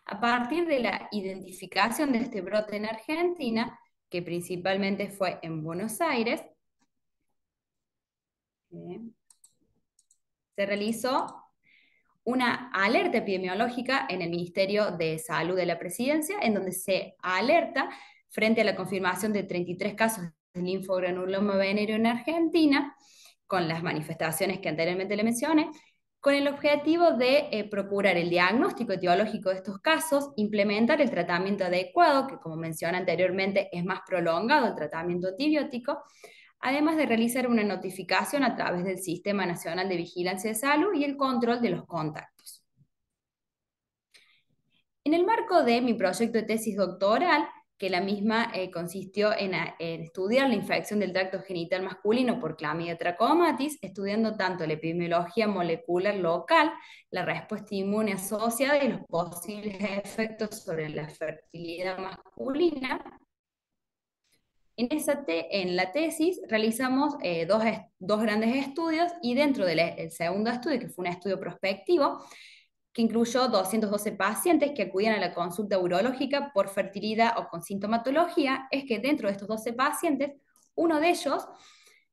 A partir de la identificación de este brote en Argentina, que principalmente fue en Buenos Aires, se realizó una alerta epidemiológica en el Ministerio de Salud de la Presidencia, en donde se alerta frente a la confirmación de 33 casos de linfogranuloma venéreo en Argentina, con las manifestaciones que anteriormente le mencioné, con el objetivo de procurar el diagnóstico etiológico de estos casos, implementar el tratamiento adecuado, que como mencioné anteriormente es más prolongado el tratamiento antibiótico, además de realizar una notificación a través del Sistema Nacional de Vigilancia de Salud y el control de los contactos. En el marco de mi proyecto de tesis doctoral, que la misma consistió en estudiar la infección del tracto genital masculino por Clamidia trachomatis, estudiando tanto la epidemiología molecular local, la respuesta inmune asociada y los posibles efectos sobre la fertilidad masculina. En la tesis realizamos dos grandes estudios y dentro del segundo estudio, que fue un estudio prospectivo, que incluyó 212 pacientes que acudían a la consulta urológica por fertilidad o con sintomatología, es que dentro de estos 12 pacientes, uno de ellos,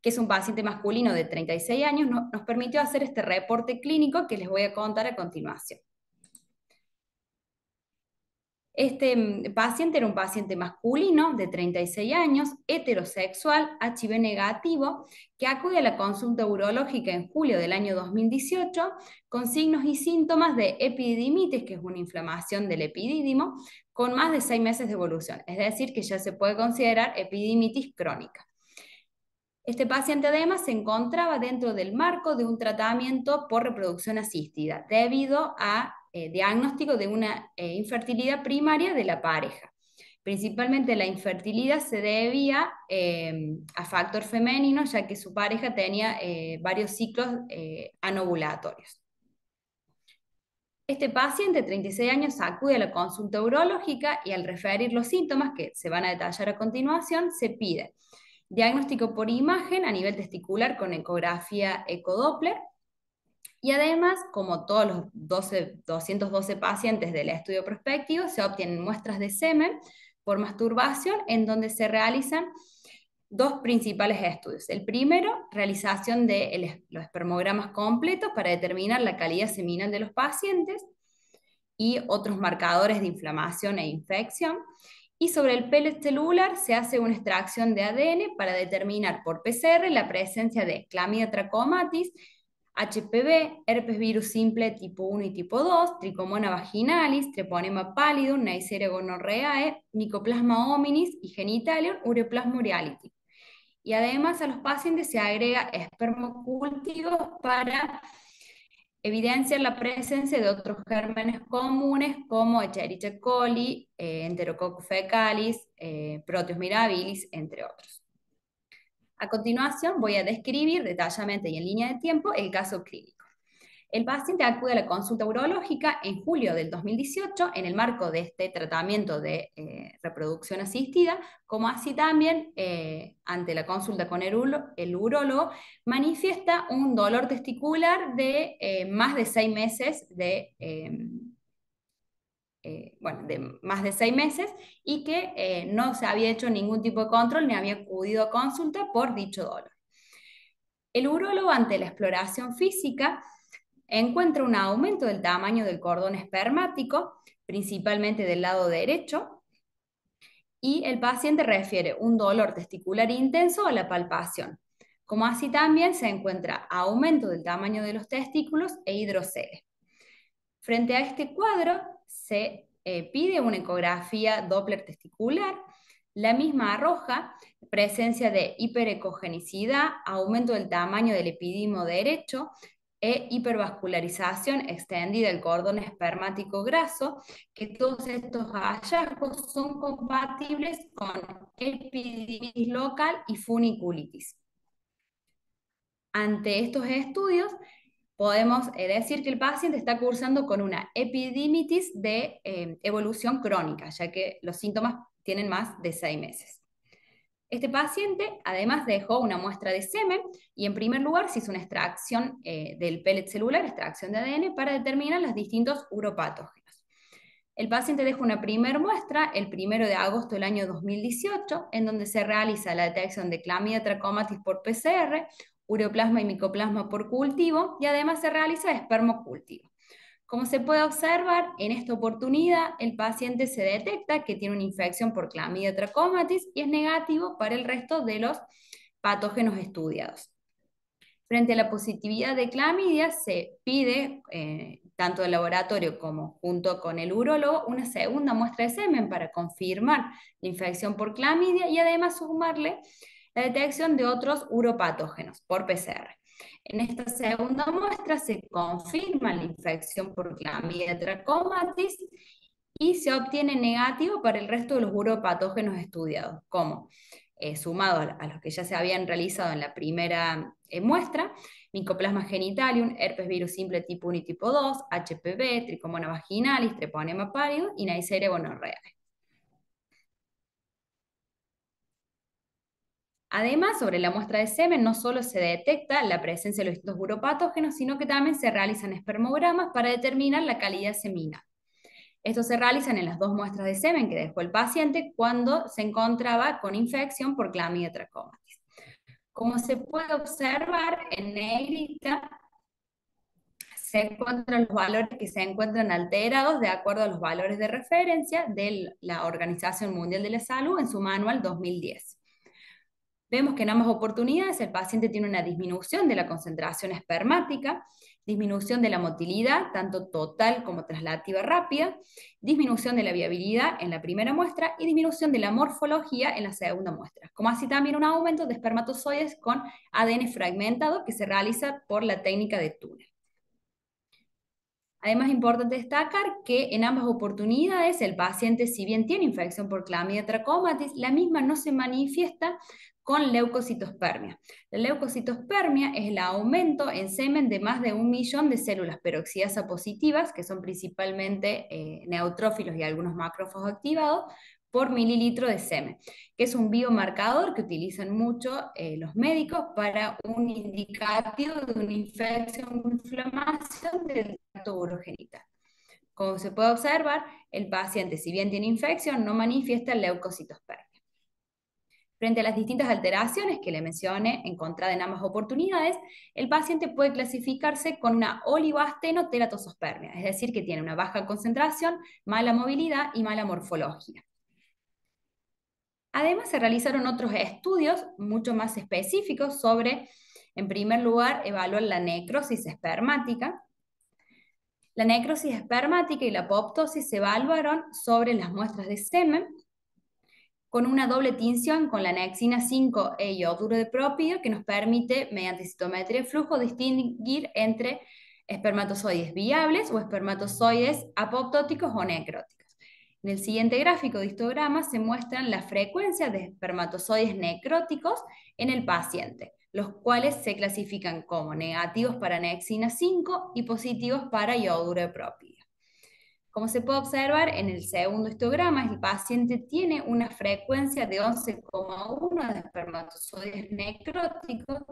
que es un paciente masculino de 36 años, nos permitió hacer este reporte clínico que les voy a contar a continuación. Este paciente era un paciente masculino de 36 años, heterosexual, HIV negativo, que acude a la consulta urológica en julio del año 2018 con signos y síntomas de epididimitis, que es una inflamación del epidídimo, con más de 6 meses de evolución, es decir, que ya se puede considerar epididimitis crónica. Este paciente además se encontraba dentro del marco de un tratamiento por reproducción asistida, debido a diagnóstico de una infertilidad primaria de la pareja. Principalmente la infertilidad se debía a factor femenino, ya que su pareja tenía varios ciclos anovulatorios. Este paciente de 36 años acude a la consulta urológica y al referir los síntomas que se van a detallar a continuación, se pide diagnóstico por imagen a nivel testicular con ecografía ecodoppler, y además, como todos los 212 pacientes del estudio prospectivo, se obtienen muestras de semen por masturbación, en donde se realizan dos principales estudios. El primero, realización de los espermogramas completos para determinar la calidad seminal de los pacientes y otros marcadores de inflamación e infección. Y sobre el pellet celular se hace una extracción de ADN para determinar por PCR la presencia de Clamidia trachomatis, HPV, herpes virus simple tipo 1 y tipo 2, tricomona vaginalis, treponema pallidum, Neisseria gonorrheae, Mycoplasma hominis y genitalium, Ureaplasma orealitis. Y además a los pacientes se agrega espermocultivos para evidenciar la presencia de otros gérmenes comunes como Escherichia coli, Enterococcus fecalis, Proteus mirabilis, entre otros. A continuación voy a describir detalladamente y en línea de tiempo el caso clínico. El paciente acude a la consulta urológica en julio del 2018 en el marco de este tratamiento de reproducción asistida, como así también ante la consulta con el urólogo, manifiesta un dolor testicular de más de 6 meses de más de 6 meses y que no se había hecho ningún tipo de control ni había acudido a consulta por dicho dolor. El urólogo, ante la exploración física, encuentra un aumento del tamaño del cordón espermático, principalmente del lado derecho, y el paciente refiere un dolor testicular intenso a la palpación, como así también se encuentra aumento del tamaño de los testículos e hidrocele. Frente a este cuadro se pide una ecografía Doppler testicular. La misma arroja presencia de hiperecogenicidad, aumento del tamaño del epidídimo derecho e hipervascularización extendida del cordón espermático graso, que todos estos hallazgos son compatibles con epididimis local y funiculitis. Ante estos estudios, podemos decir que el paciente está cursando con una epididimitis de evolución crónica, ya que los síntomas tienen más de 6 meses. Este paciente además dejó una muestra de semen y en primer lugar se hizo una extracción del pellet celular, extracción de ADN, para determinar los distintos uropatógenos. El paciente deja una primera muestra el 1 de agosto del año 2018, en donde se realiza la detección de Clamidia trachomatis por PCR, ureoplasma y micoplasma por cultivo, y además se realiza espermocultivo. Como se puede observar, en esta oportunidad el paciente se detecta que tiene una infección por Clamidia trachomatis y es negativo para el resto de los patógenos estudiados. Frente a la positividad de clamidia, se pide, tanto del laboratorio como junto con el urólogo, una segunda muestra de semen para confirmar la infección por clamidia y además sumarle la detección de otros uropatógenos por PCR. En esta segunda muestra se confirma la infección por Clamidia trachomatis y se obtiene negativo para el resto de los uropatógenos estudiados, como sumado a los que ya se habían realizado en la primera muestra, Mycoplasma genitalium, herpes virus simple tipo 1 y tipo 2, HPV, Trichomona vaginalis, Treponema pallidum y Neisseria gonorrhoeae. Además, sobre la muestra de semen no solo se detecta la presencia de los distintos uropatógenos, sino que también se realizan espermogramas para determinar la calidad seminal. Estos se realizan en las dos muestras de semen que dejó el paciente cuando se encontraba con infección por Clamidia trachomatis. Como se puede observar en negrita, se encuentran los valores que se encuentran alterados de acuerdo a los valores de referencia de la Organización Mundial de la Salud en su manual 2010. Vemos que en ambas oportunidades el paciente tiene una disminución de la concentración espermática, disminución de la motilidad, tanto total como traslativa rápida, disminución de la viabilidad en la primera muestra y disminución de la morfología en la segunda muestra, como así también un aumento de espermatozoides con ADN fragmentado que se realiza por la técnica de túnel. Además, es importante destacar que en ambas oportunidades el paciente, si bien tiene infección por Clamidia trachomatis, la misma no se manifiesta con leucocitospermia. La leucocitospermia es el aumento en semen de más de 1 millón de células peroxidasa positivas, que son principalmente neutrófilos y algunos macrófagos activados, por mililitro de semen, que es un biomarcador que utilizan mucho los médicos para un indicativo de una infección o inflamación del tracto urogenital. Como se puede observar, el paciente, si bien tiene infección, no manifiesta leucocitospermia. Frente a las distintas alteraciones que le mencioné, encontradas en ambas oportunidades, el paciente puede clasificarse con una oligoastenoteratosospermia, es decir, que tiene una baja concentración, mala movilidad y mala morfología. Además, se realizaron otros estudios mucho más específicos sobre, en primer lugar, evaluar la necrosis espermática. La necrosis espermática y la apoptosis se evaluaron sobre las muestras de semen con una doble tinción con la nexina 5E yoduro de propio que nos permite, mediante citometría de flujo, distinguir entre espermatozoides viables o espermatozoides apoptóticos o necróticos. En el siguiente gráfico de histograma se muestran la frecuencia de espermatozoides necróticos en el paciente, los cuales se clasifican como negativos para nexina 5 y positivos para yoduro de propio. Como se puede observar en el segundo histograma, el paciente tiene una frecuencia de 11,1 de espermatozoides necróticos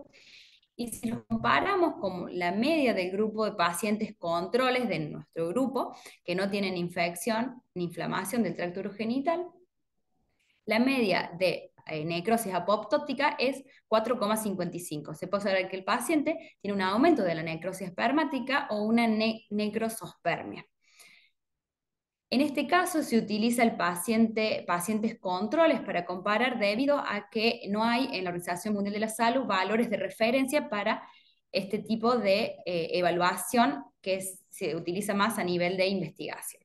y si los comparamos con la media del grupo de pacientes controles de nuestro grupo, que no tienen infección ni inflamación del tracto urogenital, la media de necrosis apoptótica es 4,55. Se puede observar que el paciente tiene un aumento de la necrosis espermática o una necrosospermia. En este caso se utiliza pacientes controles para comparar debido a que no hay en la Organización Mundial de la Salud valores de referencia para este tipo de evaluación que se utiliza más a nivel de investigación.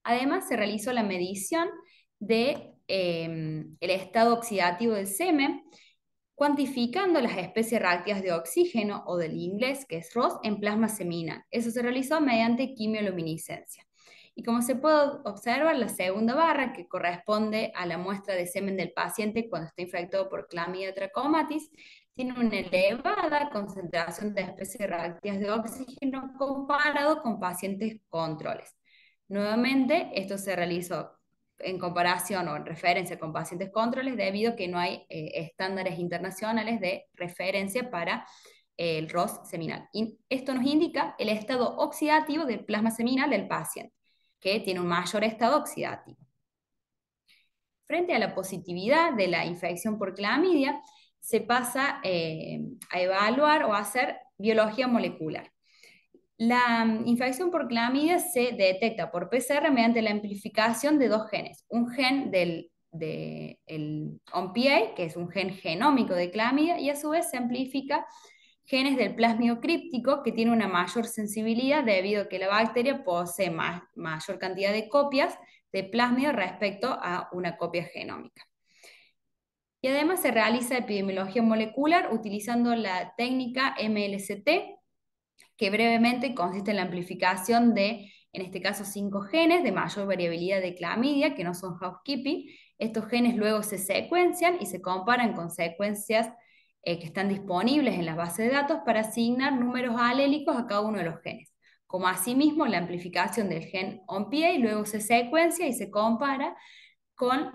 Además, se realizó la medición del el estado oxidativo del semen, cuantificando las especies reactivas de oxígeno o del inglés, que es ROS, en plasma seminal. Eso se realizó mediante quimioluminiscencia. Y como se puede observar, la segunda barra, que corresponde a la muestra de semen del paciente cuando está infectado por Clamidia trachomatis, tiene una elevada concentración de especies reactivas de oxígeno comparado con pacientes controles. Nuevamente, esto se realizó en comparación o en referencia con pacientes controles debido a que no hay estándares internacionales de referencia para el ROS seminal. Y esto nos indica el estado oxidativo del plasma seminal del paciente. que tiene un mayor estado oxidativo. Frente a la positividad de la infección por clamidia, se pasa a evaluar o a hacer biología molecular. La infección por clamidia se detecta por PCR mediante la amplificación de dos genes. Un gen del OMPA, que es un gen genómico de clamidia, y a su vez se amplifica genes del plásmido críptico, que tiene una mayor sensibilidad debido a que la bacteria posee mayor cantidad de copias de plásmido respecto a una copia genómica. Y además se realiza epidemiología molecular utilizando la técnica MLCT, que brevemente consiste en la amplificación de, en este caso, 5 genes de mayor variabilidad de clamidia, que no son housekeeping. Estos genes luego se secuencian y se comparan con secuencias que están disponibles en las bases de datos para asignar números alélicos a cada uno de los genes. Como asimismo la amplificación del gen OMPA luego se secuencia y se compara con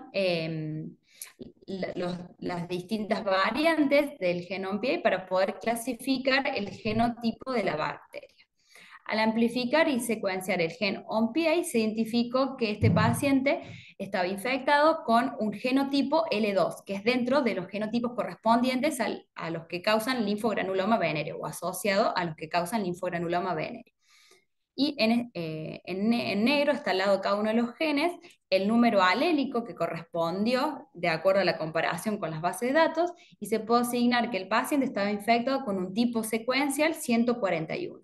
las distintas variantes del gen OMPA para poder clasificar el genotipo de la bacteria. Al amplificar y secuenciar el gen OMPA, se identificó que este paciente estaba infectado con un genotipo L2, que es dentro de los genotipos correspondientes a los que causan linfogranuloma venéreo o asociado a los que causan linfogranuloma venéreo. Y en negro está al lado de cada uno de los genes el número alélico que correspondió de acuerdo a la comparación con las bases de datos, y se puede asignar que el paciente estaba infectado con un tipo secuencial 141.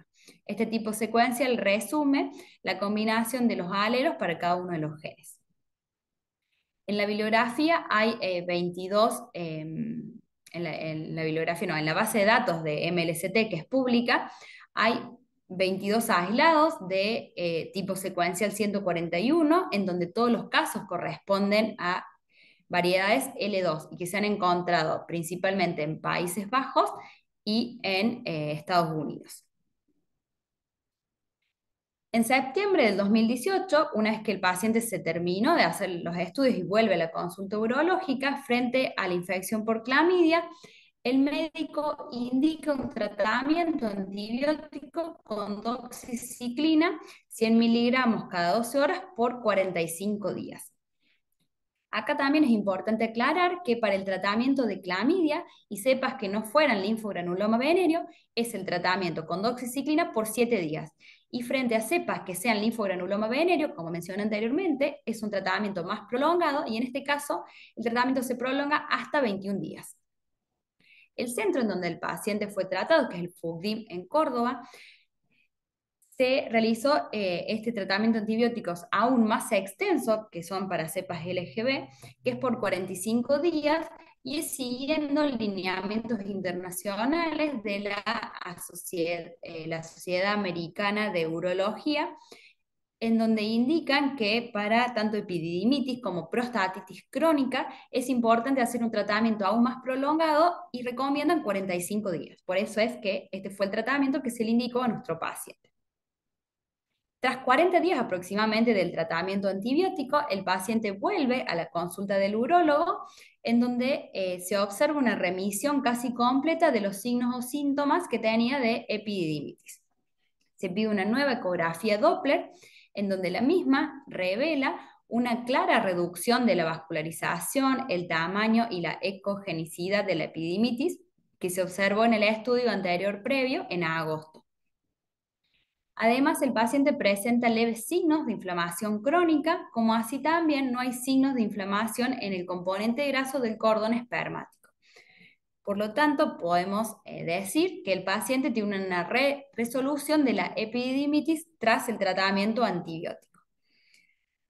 Este tipo secuencial resume la combinación de los alelos para cada uno de los genes. En la bibliografía hay 22, en la bibliografía, no, en la base de datos de MLCT, que es pública, hay 22 aislados de tipo secuencial 141, en donde todos los casos corresponden a variedades L2 y que se han encontrado principalmente en Países Bajos y en Estados Unidos. En septiembre del 2018, una vez que el paciente se terminó de hacer los estudios y vuelve a la consulta urológica frente a la infección por clamidia, el médico indica un tratamiento antibiótico con doxiciclina, 100 miligramos cada 12 horas por 45 días. Acá también es importante aclarar que para el tratamiento de clamidia y cepas que no fueran linfogranuloma venéreo, es el tratamiento con doxiciclina por 7 días. Y frente a cepas que sean linfogranuloma venéreo, como mencioné anteriormente, es un tratamiento más prolongado y en este caso el tratamiento se prolonga hasta 21 días. El centro en donde el paciente fue tratado, que es el FUCDIM en Córdoba, se realizó este tratamiento de antibióticos aún más extenso, que son para cepas LGB, que es por 45 días y es siguiendo lineamientos internacionales de la Sociedad Americana de Urología, en donde indican que para tanto epididimitis como prostatitis crónica es importante hacer un tratamiento aún más prolongado y recomiendan 45 días. Por eso es que este fue el tratamiento que se le indicó a nuestro paciente. Tras 40 días aproximadamente del tratamiento antibiótico, el paciente vuelve a la consulta del urólogo, en donde se observa una remisión casi completa de los signos o síntomas que tenía de epididimitis. Se pide una nueva ecografía Doppler, en donde la misma revela una clara reducción de la vascularización, el tamaño y la ecogenicidad de la epididimitis, que se observó en el estudio anterior previo en agosto. Además, el paciente presenta leves signos de inflamación crónica, como así también no hay signos de inflamación en el componente graso del cordón espermático. Por lo tanto, podemos decir que el paciente tiene una resolución de la epididimitis tras el tratamiento antibiótico.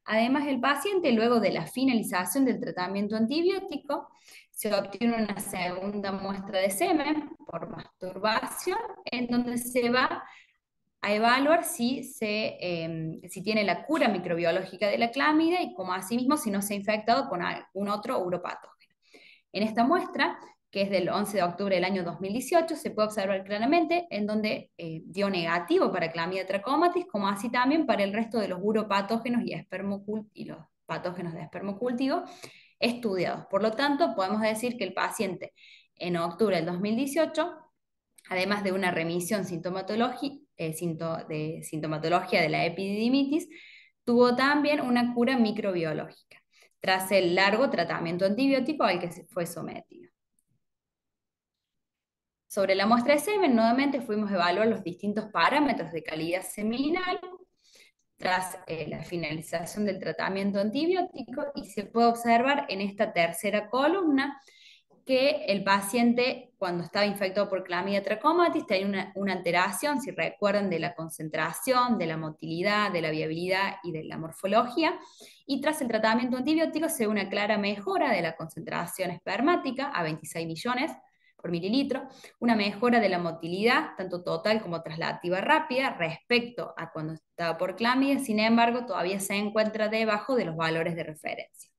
Además, el paciente, luego de la finalización del tratamiento antibiótico, se obtiene una segunda muestra de semen por masturbación, en donde se va a evaluar si tiene la cura microbiológica de la clamidia y como asimismo si no se ha infectado con algún otro uropatógeno. En esta muestra, que es del 11 de octubre del año 2018, se puede observar claramente en donde dio negativo para Clamidia trachomatis, como así también para el resto de los uropatógenos y los patógenos de espermocultivo estudiados. Por lo tanto, podemos decir que el paciente en octubre del 2018, además de una remisión de sintomatología de la epididimitis, tuvo también una cura microbiológica, tras el largo tratamiento antibiótico al que se fue sometido. Sobre la muestra de semen, nuevamente fuimos a evaluar los distintos parámetros de calidad seminal tras la finalización del tratamiento antibiótico y se puede observar en esta tercera columna que el paciente, cuando estaba infectado por Clamidia trachomatis, tenía una alteración, si recuerdan, de la concentración, de la motilidad, de la viabilidad y de la morfología, y tras el tratamiento antibiótico se ve una clara mejora de la concentración espermática a 26 millones por mililitro, una mejora de la motilidad, tanto total como traslativa rápida, respecto a cuando estaba por Clamidia, sin embargo, todavía se encuentra debajo de los valores de referencia.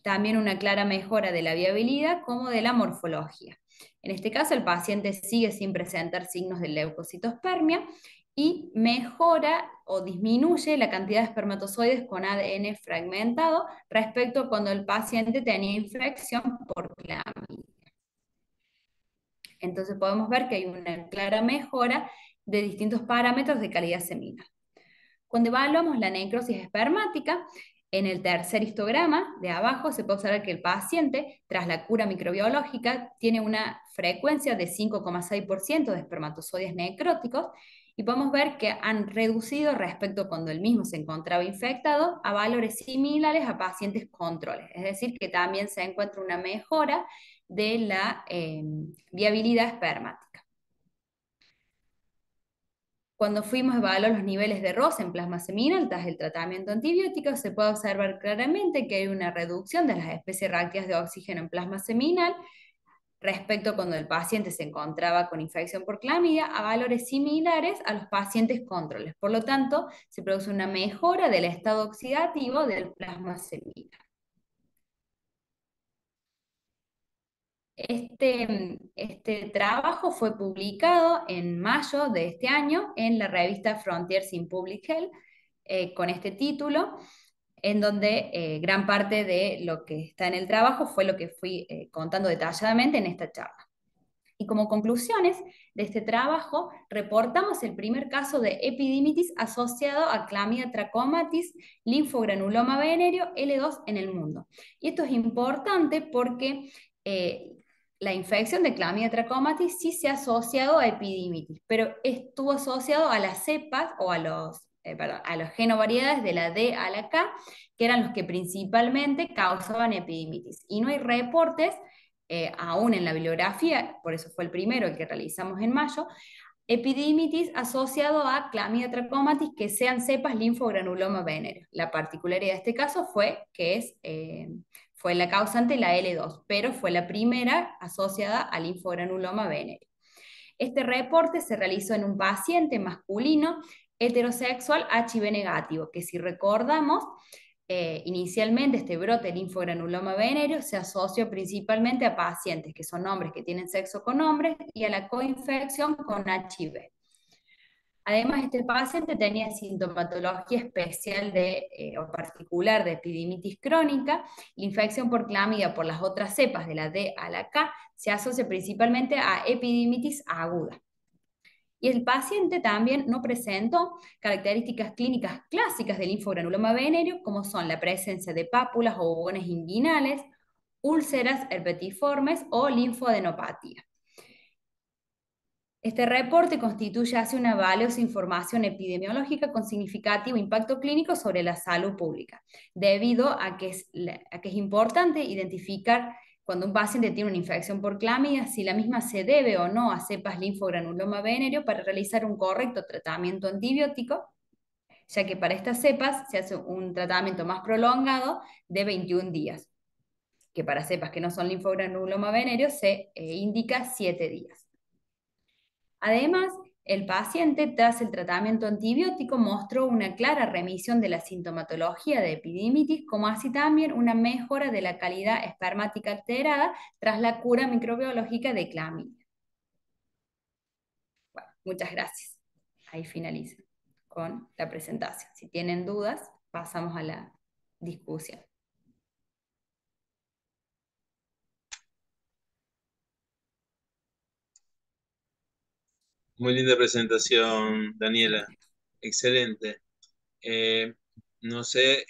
También una clara mejora de la viabilidad como de la morfología. En este caso, el paciente sigue sin presentar signos de leucocitospermia y mejora o disminuye la cantidad de espermatozoides con ADN fragmentado respecto a cuando el paciente tenía infección por clamidia. Entonces podemos ver que hay una clara mejora de distintos parámetros de calidad seminal. Cuando evaluamos la necrosis espermática, en el tercer histograma de abajo se puede observar que el paciente, tras la cura microbiológica, tiene una frecuencia de 5,6% de espermatozoides necróticos y podemos ver que han reducido respecto a cuando el mismo se encontraba infectado a valores similares a pacientes controles. Es decir, que también se encuentra una mejora de la viabilidad espermática. Cuando fuimos a evaluar los niveles de ROS en plasma seminal tras el tratamiento antibiótico, se puede observar claramente que hay una reducción de las especies reactivas de oxígeno en plasma seminal respecto a cuando el paciente se encontraba con infección por clamidia a valores similares a los pacientes controles. Por lo tanto, se produce una mejora del estado oxidativo del plasma seminal. Este trabajo fue publicado en mayo de este año en la revista Frontiers in Public Health con este título, en donde gran parte de lo que está en el trabajo fue lo que fui contando detalladamente en esta charla. Y como conclusiones de este trabajo, reportamos el primer caso de epidimitis asociado a Clamidia trachomatis, linfogranuloma venéreo L2 en el mundo. Y esto es importante porque la infección de Clamidia trachomatis sí se ha asociado a epidimitis, pero estuvo asociado a las cepas o a a las genovariedades de la D a la K, que eran los que principalmente causaban epidimitis. Y no hay reportes aún en la bibliografía, por eso fue el primero, el que realizamos en mayo, epidimitis asociado a Clamidia trachomatis que sean cepas linfogranuloma venéreo. La particularidad de este caso fue que fue la causante la L2, pero fue la primera asociada al linfogranuloma venéreo. Este reporte se realizó en un paciente masculino heterosexual HIV negativo, que si recordamos, inicialmente este brote linfogranuloma venéreo se asoció principalmente a pacientes que son hombres que tienen sexo con hombres y a la coinfección con HIV. Además, este paciente tenía sintomatología especial o particular de epidimitis crónica. La infección por clamidia por las otras cepas de la D a la K se asocia principalmente a epidimitis aguda. Y el paciente también no presentó características clínicas clásicas del linfogranuloma venéreo, como son la presencia de pápulas o bubones inguinales, úlceras herpetiformes o linfoadenopatía. Este reporte constituye así una valiosa información epidemiológica con significativo impacto clínico sobre la salud pública, debido a que es importante identificar cuando un paciente tiene una infección por clamidia, si la misma se debe o no a cepas linfogranuloma venéreo para realizar un correcto tratamiento antibiótico, ya que para estas cepas se hace un tratamiento más prolongado de 21 días, que para cepas que no son linfogranuloma venéreo se indica 7 días. Además, el paciente, tras el tratamiento antibiótico, mostró una clara remisión de la sintomatología de epidimitis, como así también una mejora de la calidad espermática alterada tras la cura microbiológica de clamidia. Bueno, muchas gracias. Ahí finalizo con la presentación. Si tienen dudas, pasamos a la discusión. Muy linda presentación, Daniela. Excelente. Eh, no sé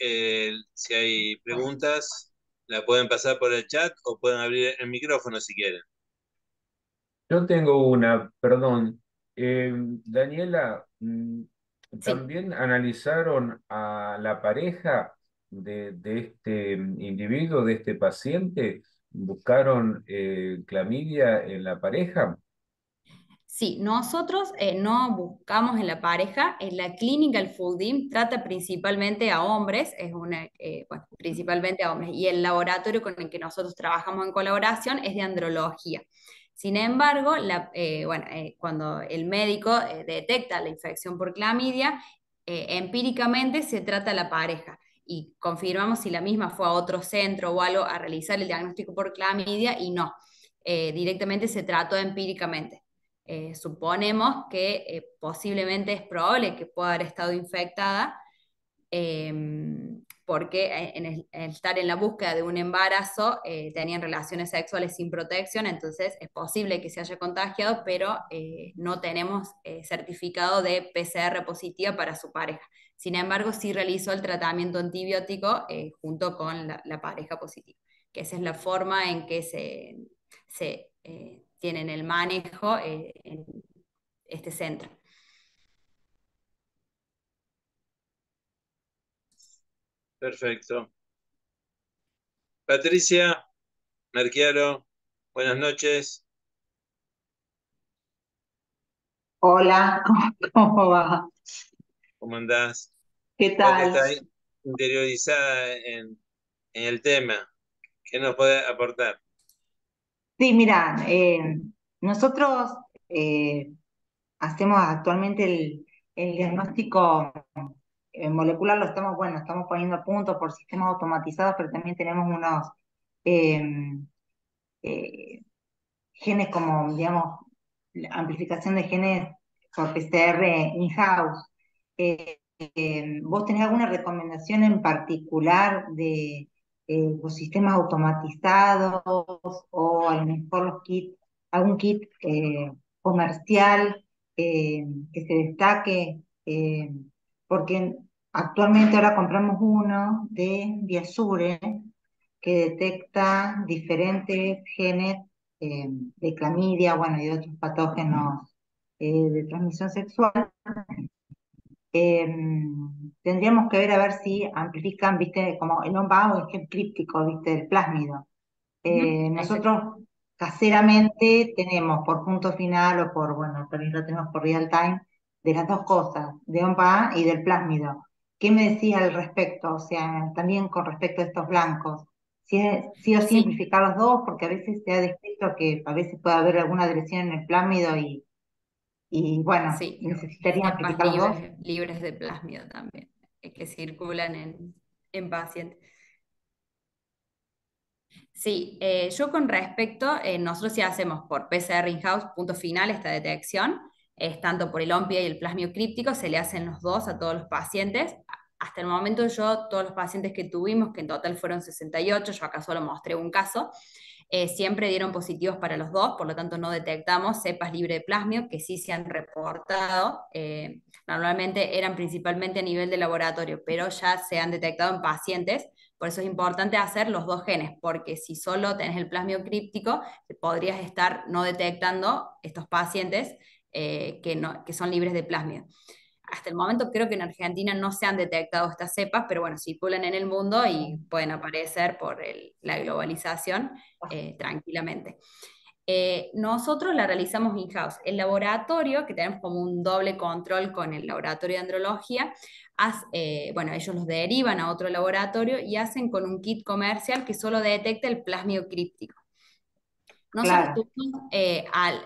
si hay preguntas, la pueden pasar por el chat o pueden abrir el micrófono si quieren. Yo tengo una, perdón. Daniela, Sí. ¿también analizaron a la pareja de este individuo, de este paciente? ¿Buscaron clamidia en la pareja? Sí, nosotros no buscamos en la pareja, en la clínica el FUDIM trata principalmente a hombres, bueno, principalmente a hombres, y el laboratorio con el que nosotros trabajamos en colaboración es de andrología. Sin embargo, cuando el médico detecta la infección por clamidia, empíricamente se trata a la pareja y confirmamos si la misma fue a otro centro o algo a realizar el diagnóstico por clamidia y no, directamente se trató empíricamente. Suponemos que posiblemente es probable que pueda haber estado infectada, eh, porque en estar en la búsqueda de un embarazo tenían relaciones sexuales sin protección, entonces es posible que se haya contagiado, pero no tenemos certificado de PCR positiva para su pareja. Sin embargo, sí realizó el tratamiento antibiótico junto con la pareja positiva, que esa es la forma en que se tienen el manejo en este centro. Perfecto. Patricia Merquiaro, buenas noches, Hola, ¿cómo va? ¿cómo andás? ¿Qué Vos que tal? estás interiorizada en el tema, ¿qué nos puede aportar? Sí, mira, nosotros hacemos actualmente el diagnóstico molecular, lo estamos, bueno, estamos poniendo a punto por sistemas automatizados, pero también tenemos unos eh, eh, genes como, digamos, amplificación de genes por PCR in-house. ¿Vos tenés alguna recomendación en particular de los sistemas automatizados o a lo mejor los kits, algún kit comercial que se destaque? Porque actualmente ahora compramos uno de Biasure que detecta diferentes genes de clamidia, bueno, y de otros patógenos de transmisión sexual. eh, Tendríamos que ver a ver si amplifican, viste, como el on-bound o el críptico, viste, el plásmido. Ujú, exacto. Nosotros caseramente tenemos por punto final o por, bueno, también lo tenemos por real time, de las dos cosas, de OMPA y del plásmido. ¿Qué me decís al respecto? O sea, también con respecto a estos blancos. Si es, sí o sí Sí, simplificar los dos, porque a veces se ha descrito que a veces puede haber alguna agresión en el plásmido y bueno, sí, necesitaría cepas amplificar los dos. libres de plásmido también, que circulan en pacientes. Sí, yo con respecto, nosotros sí hacemos por PCR in-house, punto final, esta detección, es tanto por el OMPI y el plasmio críptico, se le hacen los dos a todos los pacientes. Hasta el momento yo, todos los pacientes que tuvimos, que en total fueron 68, yo acá solo mostré un caso, siempre dieron positivos para los dos, por lo tanto no detectamos cepas libres de plasmio, que sí se han reportado. Normalmente eran principalmente a nivel de laboratorio, pero ya se han detectado en pacientes. Por eso es importante hacer los dos genes, porque si solo tenés el plasmio críptico, podrías estar no detectando estos pacientes que son libres de plasmio. Hasta el momento creo que en Argentina no se han detectado estas cepas, pero bueno, circulan en el mundo y pueden aparecer por la globalización tranquilamente. Nosotros la realizamos in-house. El laboratorio, que tenemos como un doble control con el laboratorio de andrología, bueno, ellos los derivan a otro laboratorio y hacen con un kit comercial que solo detecta el plasmio críptico. Nosotros Claro, tuvimos,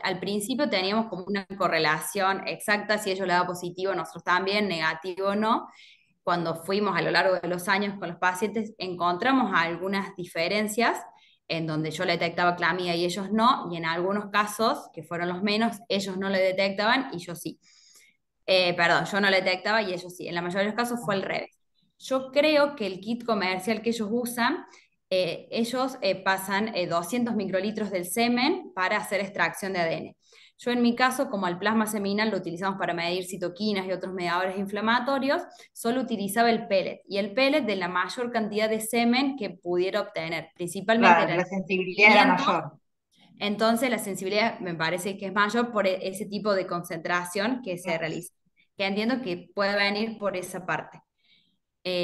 al principio teníamos como una correlación exacta, si ellos le daban positivo, nosotros también, negativo no. Cuando fuimos a lo largo de los años con los pacientes, encontramos algunas diferencias en donde yo le detectaba clamidia y ellos no, y en algunos casos, que fueron los menos, ellos no le detectaban y yo sí. Perdón, yo no le detectaba y ellos sí. En la mayoría de los casos fue al revés. Yo creo que el kit comercial que ellos usan, ellos pasan 200 microlitros del semen para hacer extracción de ADN. Yo en mi caso, como el plasma seminal lo utilizamos para medir citoquinas y otros mediadores inflamatorios, solo utilizaba el pellet, y el pellet de la mayor cantidad de semen que pudiera obtener, principalmente Claro, eran la sensibilidad era 500. mayor. Entonces la sensibilidad me parece que es mayor por ese tipo de concentración que se Claro, realiza, que entiendo que puede venir por esa parte.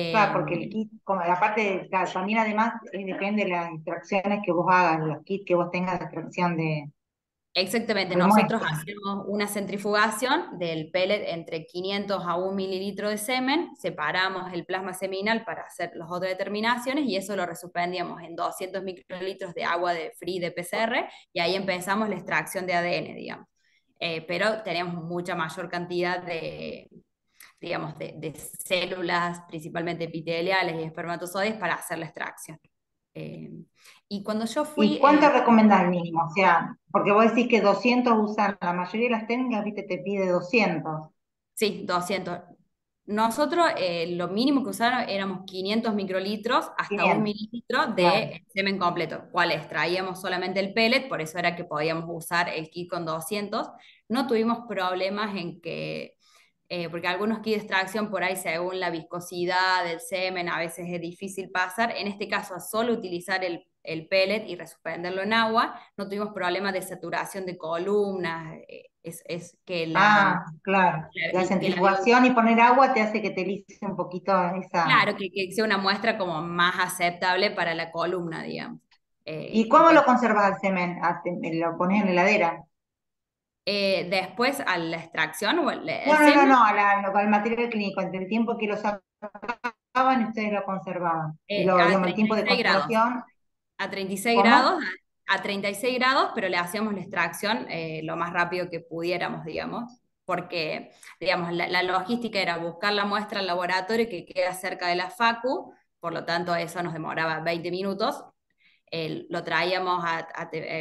claro, porque Eh, el kit, como, aparte, claro, también además depende de las extracciones que vos hagas, los kits que vos tengas de extracción Exactamente, de nosotros muestras. hacemos una centrifugación del pellet entre 500 a 1 mililitro de semen, separamos el plasma seminal para hacer las otras determinaciones y eso lo resuspendíamos en 200 microlitros de agua de free de PCR y ahí empezamos la extracción de ADN, digamos. Pero tenemos mucha mayor cantidad de, digamos, de células, principalmente epiteliales y espermatozoides, para hacer la extracción. Eh, y cuando yo ¿Y fui, cuánto recomendás mínimo? O sea, porque vos decís que 200 usan, la mayoría de las técnicas, viste, te pide 200. sí, 200. Nosotros lo mínimo que usaron éramos 500 microlitros hasta 1 mililitro Claro. de semen completo, cual extraíamos solamente el pellet, por eso era que podíamos usar el kit con 200. No tuvimos problemas en que, porque algunos kits de extracción por ahí, según la viscosidad del semen, a veces es difícil pasar. En este caso, a solo utilizar el pellet y resuspenderlo en agua, no tuvimos problemas de saturación de columnas. Es que Ah, claro. La que la centrifugación y poner agua te hace que te lice un poquito esa. claro, que sea una muestra como más aceptable para la columna, digamos. ¿Y Y cómo con, lo conservas el semen? Ah, ¿lo pones en la heladera? después a la extracción o No, el no, no, semen, no, al material clínico, entre el tiempo que lo sacaban y ustedes lo conservaban. a Digamos, el tiempo de 36 grados. conservación, A 36 ¿cómo? grados, a 36 grados, pero le hacíamos la extracción lo más rápido que pudiéramos, digamos, porque, digamos, la logística era buscar la muestra al laboratorio que queda cerca de la Facu, por lo tanto eso nos demoraba 20 minutos. Lo traíamos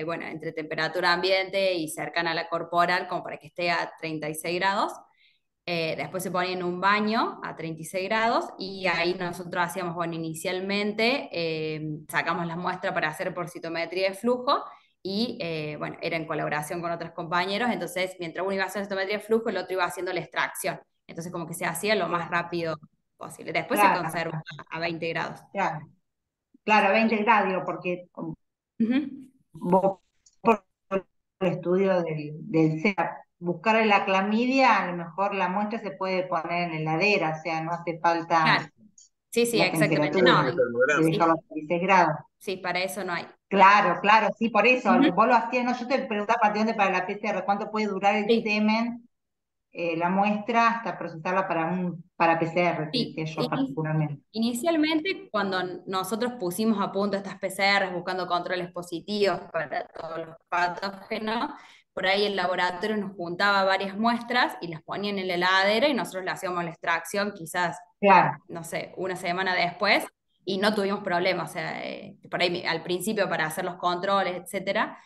bueno, entre temperatura ambiente y cercana a la corporal, como para que esté a 36 grados. Después se ponía en un baño a 36 grados y ahí nosotros hacíamos, bueno, inicialmente sacamos la muestra para hacer por citometría de flujo y, bueno, era en colaboración con otros compañeros, entonces mientras uno iba haciendo citometría de flujo, el otro iba haciendo la extracción. Entonces como que se hacía lo más Claro, rápido posible. Después se claro, conserva a 20 grados. claro. Claro, 20 grados, digo, porque Ujú. vos por el estudio del SEA, buscar la clamidia, a lo mejor la muestra se puede poner en heladera, o sea, no hace Claro, falta sí, sí, la exactamente, Sí, no, temperatura en de termograma. dejarlo sí, a 36 grados. sí, para eso no hay. Claro, claro, sí, por eso, Ujú. vos lo hacías, no, yo te preguntaba particularmente para la PCR, ¿cuánto puede durar el Sí, semen, la muestra, hasta procesarla para PCR, te sí. decía yo particularmente? Inicialmente, cuando nosotros pusimos a punto estas PCRs buscando controles positivos para todos los patógenos, por ahí el laboratorio nos juntaba varias muestras y las ponía en la heladera y nosotros le hacíamos la extracción quizás, Claro, no sé, una semana después y no tuvimos problemas. O sea, por ahí al principio para hacer los controles, etcétera,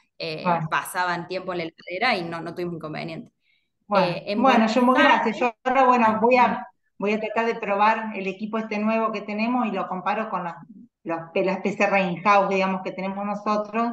claro. pasaban tiempo en la heladera y no tuvimos inconveniente. Bueno, En bueno, Buenos yo muy gracias. Aires, Yo ahora, bueno, ah, voy a tratar de probar el equipo este nuevo que tenemos y lo comparo con las PCR in-house, digamos, que tenemos nosotros.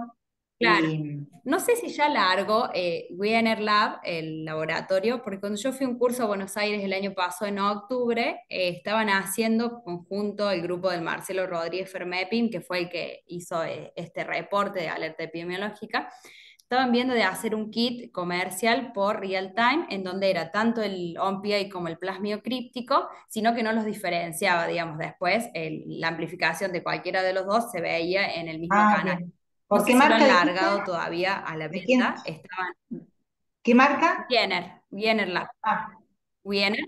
claro. Y No sé si ya largo Wiener Lab, el laboratorio, porque cuando yo fui a un curso a Buenos Aires el año pasado, en octubre, estaban haciendo conjunto el grupo del Marcelo Rodríguez Fermepin, que fue el que hizo este reporte de alerta epidemiológica. Estaban viendo de hacer un kit comercial por real time, en donde era tanto el OMPI como el plasmio críptico, sino que no los diferenciaba, digamos, después la amplificación de cualquiera de los dos se veía en el mismo canal. bien. No ¿Por sé qué si lo marca han dijiste? largado todavía a la ¿De quién? venta. Estaban ¿Qué marca? Wiener Lab. Ah, Wiener,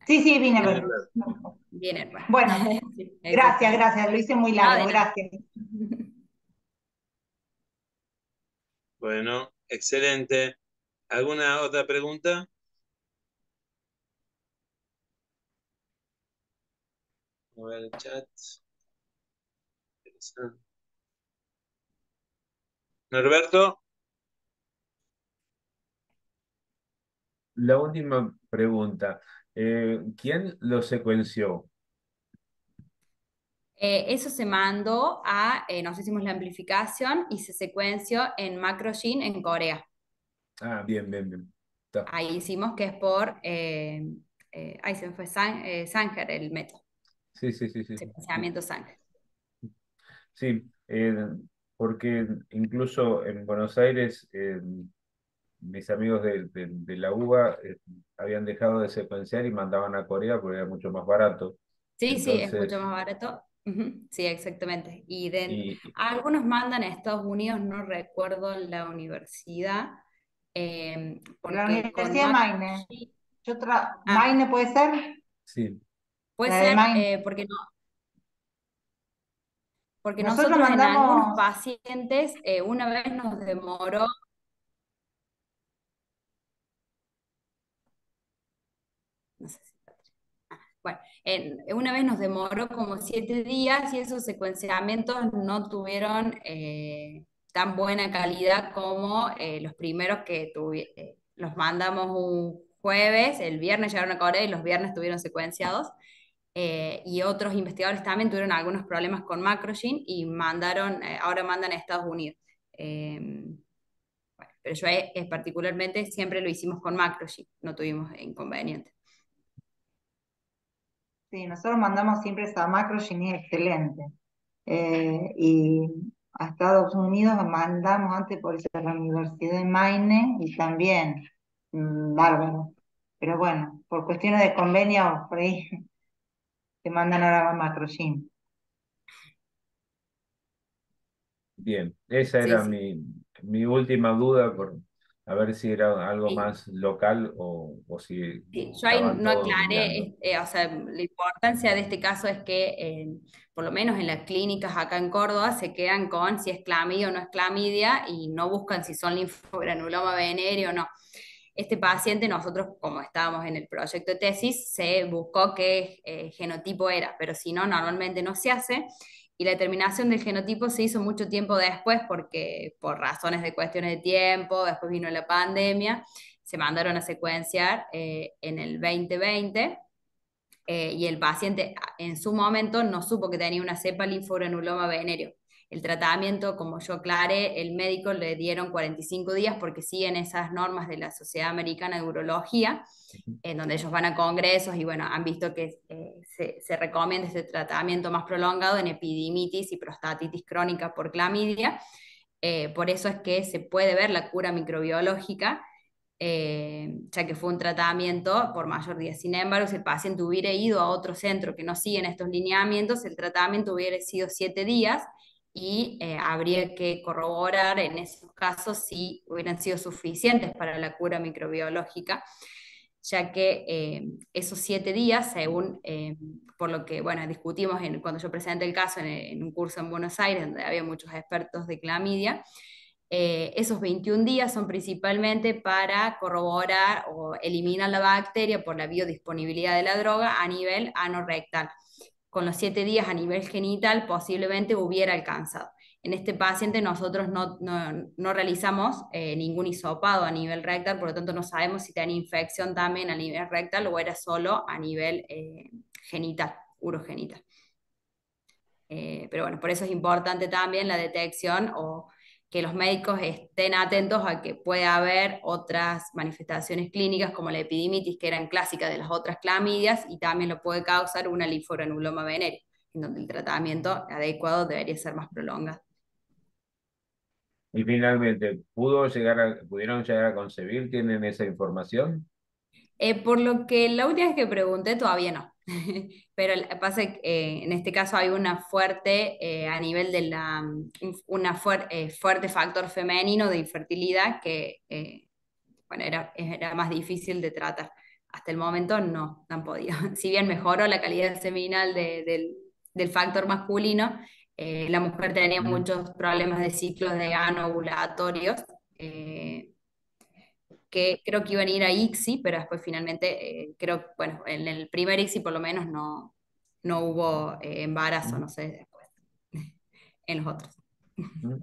sí, sí, vine a Bien, ver. claro. Wiener, bueno. Bueno, Sí, gracias, exactamente. gracias. Lo hice muy No, largo, de nada. gracias. Bueno, excelente. ¿Alguna otra pregunta? A ver el chat. Norberto, La última pregunta. ¿Quién lo secuenció? Eso se mandó nosotros hicimos la amplificación y se secuenció en MacroGene en Corea. Ah, bien, bien, bien. Está. Ahí hicimos que es por, ahí se me fue Sanger, el método, Sí, sí, sí, sí. secuenciamiento Sanger. Sí, porque incluso en Buenos Aires, mis amigos de la UBA habían dejado de secuenciar y mandaban a Corea porque era mucho más barato. Sí, sí, es mucho Entonces, más barato. Ujú, sí, exactamente. y Algunos mandan a Estados Unidos, no recuerdo la universidad, La porque con Universidad de Maine. Macrogy, ah, ¿Maine puede ser? sí, puede La de ser, Maine. porque no, porque Nosotros nosotros en algunos mandamos, pacientes una vez nos demoró, no sé si bueno, una vez nos demoró como 7 días y esos secuenciamientos no tuvieron tan buena calidad como los primeros que los mandamos un jueves, el viernes llegaron a Corea y los viernes estuvieron secuenciados. Y otros investigadores también tuvieron algunos problemas con Macrogene y ahora mandan a Estados Unidos. Bueno, pero yo particularmente siempre lo hicimos con Macrogene, no tuvimos inconvenientes. sí, nosotros mandamos siempre esa Macrogene excelente. Y a Estados Unidos mandamos antes por eso a la Universidad de Maine y también, bárbaro. Pero bueno, por cuestiones de convenio, por ahí te mandan ahora a Macrogene. bien. Esa Sí, era sí. mi última duda, por a ver si era algo Sí. más local o si Sí, yo ahí estaban no todos brindando. aclaré, o sea, la importancia de este caso es que, por lo menos en las clínicas acá en Córdoba, se quedan con si es clamidia o no es clamidia y no buscan si son linfogranuloma venéreo o no. Este paciente, nosotros, como estábamos en el proyecto de tesis, se buscó qué genotipo era, pero si no, normalmente no se hace. Y la determinación del genotipo se hizo mucho tiempo después, porque por razones de cuestiones de tiempo, después vino la pandemia se mandaron a secuenciar en el 2020 y el paciente en su momento no supo que tenía una cepa linfogranuloma venéreo. El tratamiento, como yo aclaré, el médico le dieron 45 días porque siguen esas normas de la Sociedad Americana de Urología, en donde ellos van a congresos y bueno, han visto que se recomienda este tratamiento más prolongado en epidimitis y prostatitis crónica por clamidia. Por eso es que se puede ver la cura microbiológica ya que fue un tratamiento por mayor día. Sin embargo, si el paciente hubiera ido a otro centro que no siguen estos lineamientos, el tratamiento hubiera sido 7 días y habría que corroborar en esos casos si hubieran sido suficientes para la cura microbiológica, ya que esos 7 días, según por lo que bueno, discutimos cuando yo presenté el caso en un curso en Buenos Aires, donde había muchos expertos de clamidia, esos 21 días son principalmente para corroborar o eliminar la bacteria por la biodisponibilidad de la droga a nivel anorrectal. Con los 7 días a nivel genital posiblemente hubiera alcanzado. En este paciente nosotros no realizamos ningún hisopado a nivel rectal, por lo tanto no sabemos si tenía infección también a nivel rectal o era solo a nivel genital, urogenital. Pero bueno, por eso es importante también la detección o que los médicos estén atentos a que pueda haber otras manifestaciones clínicas como la epidimitis, que eran clásicas de las otras clamidias, y también lo puede causar una linfogranuloma venéreo, en donde el tratamiento adecuado debería ser más prolongado. Y finalmente, ¿pudieron llegar a concebir? ¿Tienen esa información? Por lo que la última vez que pregunté todavía no. Pero pasa que en este caso hay una fuerte, a nivel de fuerte factor femenino de infertilidad que bueno, era más difícil de tratar. Hasta el momento no han podido. Si bien mejoró la calidad seminal del factor masculino, la mujer tenía Mm. muchos problemas de ciclos de anovulatorios. Que creo que iban a ir a ICSI, pero después finalmente, creo, bueno, en el primer ICSI por lo menos no hubo embarazo, Mm. no sé después, en los otros. Mm.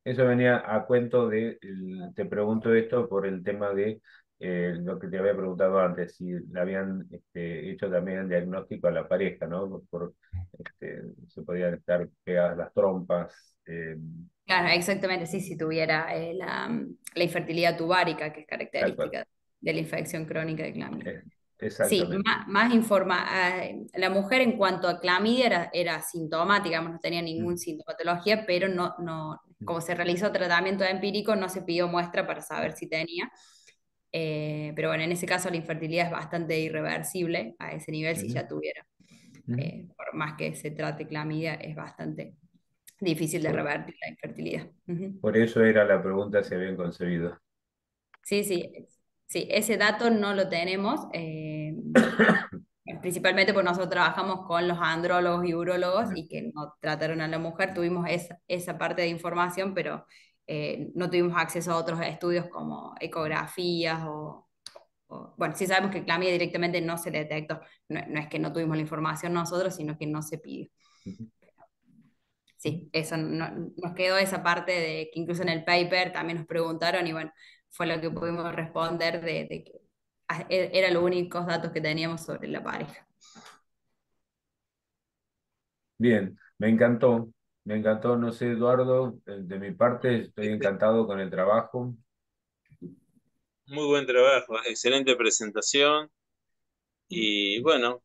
Eso venía a cuento te pregunto esto por el tema de lo que te había preguntado antes, si le habían hecho también el diagnóstico a la pareja, ¿no? Se podían estar pegadas las trompas, Claro, exactamente, sí, si tuviera la infertilidad tubárica, que es tal cual. característica de la infección crónica de clamidia. Eh, Sí, exactamente. la mujer en cuanto a clamidia era asintomática, digamos, no tenía ninguna Mm, sintomatología, pero mm, como se realizó tratamiento empírico, no se pidió muestra para saber si tenía. Pero bueno, en ese caso la infertilidad es bastante irreversible a ese nivel si ujú, ya tuviera. ujú. Por más que se trate clamidia, es bastante difícil de Por, revertir la infertilidad. Ujú. por eso era la pregunta si habían concebido. Sí, sí, sí, ese dato no lo tenemos, principalmente porque nosotros trabajamos con los andrólogos y urólogos No. y que no trataron a la mujer, tuvimos esa parte de información, pero no tuvimos acceso a otros estudios como ecografías bueno, sí sabemos que clamidia directamente no se detectó, no es que no tuvimos la información nosotros, sino que no se pidió. Ujú, ujú. Sí, eso nos quedó esa parte de que incluso en el paper también nos preguntaron y bueno, fue lo que pudimos responder de que eran los únicos datos que teníamos sobre la pareja. Bien, me encantó, no sé, Eduardo, de mi parte estoy encantado con el trabajo. Muy buen trabajo, excelente presentación. Y bueno,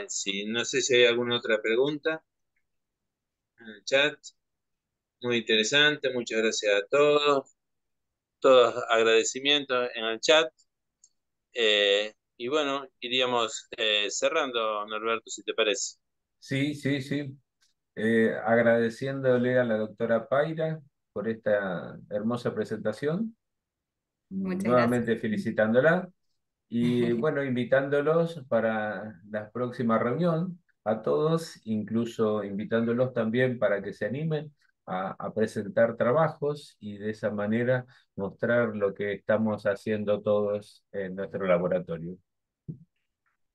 si no sé si hay alguna otra pregunta en el chat. Muy interesante, muchas gracias a todos. Todos agradecimientos en el chat. Y bueno, iríamos cerrando, Norberto, si te parece. Sí, sí, sí. Agradeciéndole a la doctora Paira por esta hermosa presentación, Muchas gracias. nuevamente felicitándola y bueno, invitándolos para la próxima reunión a todos, incluso invitándolos también para que se animen a presentar trabajos y de esa manera mostrar lo que estamos haciendo todos en nuestro laboratorio.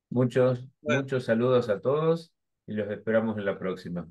Muchos, Bueno, muchos saludos a todos y los esperamos en la próxima.